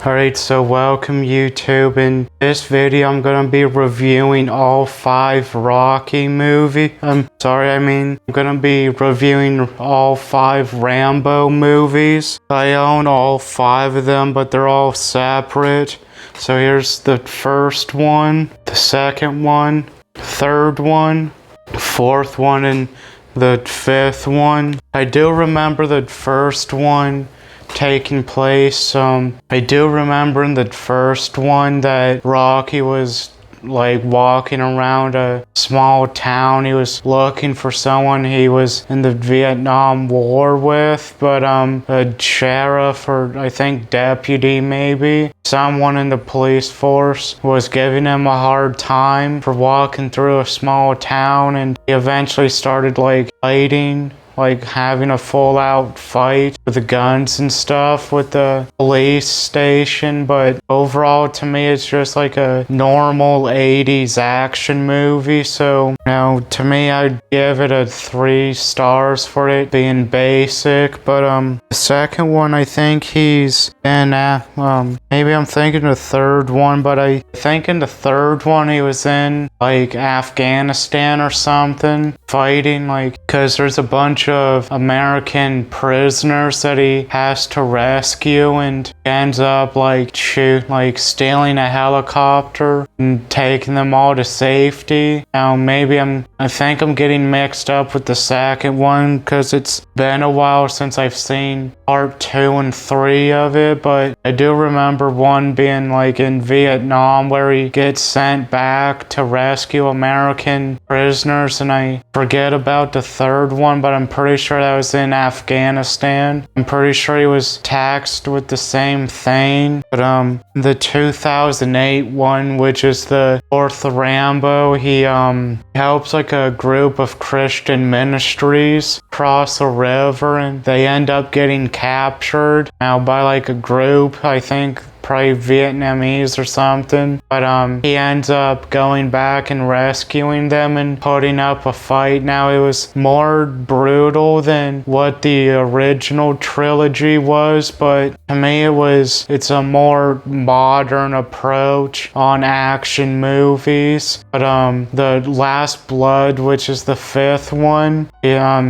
Alright, so welcome YouTube. In this video I'm gonna be reviewing all 5 Rocky movies. I'm gonna be reviewing all 5 Rambo movies. I own all 5 of them, but they're all separate. So here's the first one, the second one, third one, the fourth one, and the 5th one. I do remember the first one taking place. I do remember in the first one that Rocky was like walking around a small town. He was looking for someone he was in the Vietnam War with, but a sheriff, or I think deputy maybe, someone in the police force was giving him a hard time for walking through a small town, and he eventually started like fighting, like having a full-out fight with the guns and stuff with the police station. But overall, to me, it's just like a normal 80s action movie. So, to me, I'd give it a 3 stars for it being basic. But the second one, I think he's in, maybe I'm thinking the third one, but I think in the third one he was in like Afghanistan or something, fighting, like, because there's a bunch of American prisoners that he has to rescue, and ends up like stealing a helicopter and taking them all to safety. Now maybe I think I'm getting mixed up with the second one, because it's been a while since I've seen part 2 and 3 of it, but I do remember one being like in Vietnam where he gets sent back to rescue American prisoners, and I forget about the third one, but I'm pretty sure that was in Afghanistan. I'm pretty sure he was taxed with the same thing. But the 2008 one, which is the 4th Rambo, he helps like a group of Christian ministries cross a river, and they end up getting captured now by like a group, I think probably Vietnamese or something, but he ends up going back and rescuing them and putting up a fight. Now it was more brutal than what the original trilogy was, but to me it's a more modern approach on action movies. But the Last Blood, which is the 5th one,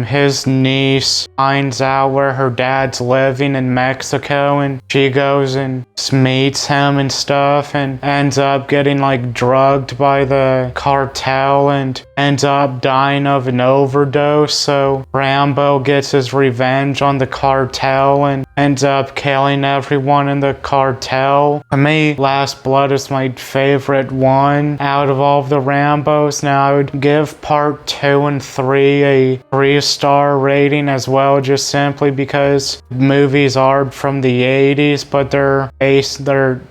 his niece finds out where her dad's living in Mexico, and she goes and meets him and stuff, and ends up getting like drugged by the cartel and ends up dying of an overdose. So Rambo gets his revenge on the cartel and ends up killing everyone in the cartel. To me, Last Blood is my favorite one out of all of the Rambos. Now I would give part 2 and 3 a 3-star rating as well, just simply because movies are from the 80s, but their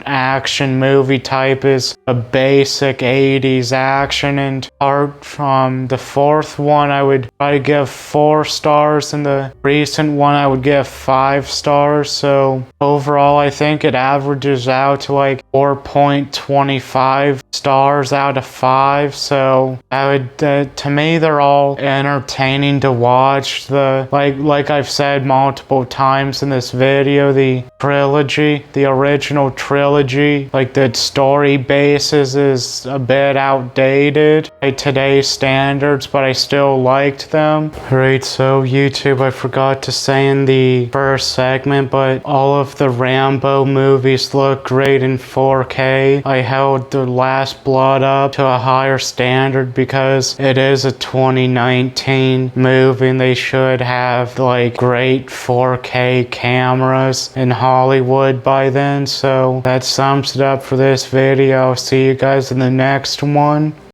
action movie type is a basic 80s action. And apart from the 4th one, I would probably give 4 stars, and the recent one I would give 5 stars. So overall, I think it averages out to like 4.25 stars out of 5. So I would, to me, they're all entertaining to watch. Like I've said multiple times in this video, the original trilogy, like the story basis is a bit outdated by today's standards, but I still liked them. Right, so YouTube, I forgot to say in the first segment, but all of the Rambo movies look great in 4K. I held The Last Blood up to a higher standard because it is a 2019 movie, and they should have like great 4K cameras in Hollywood by then. So that sums it up for this video. I'll see you guys in the next one.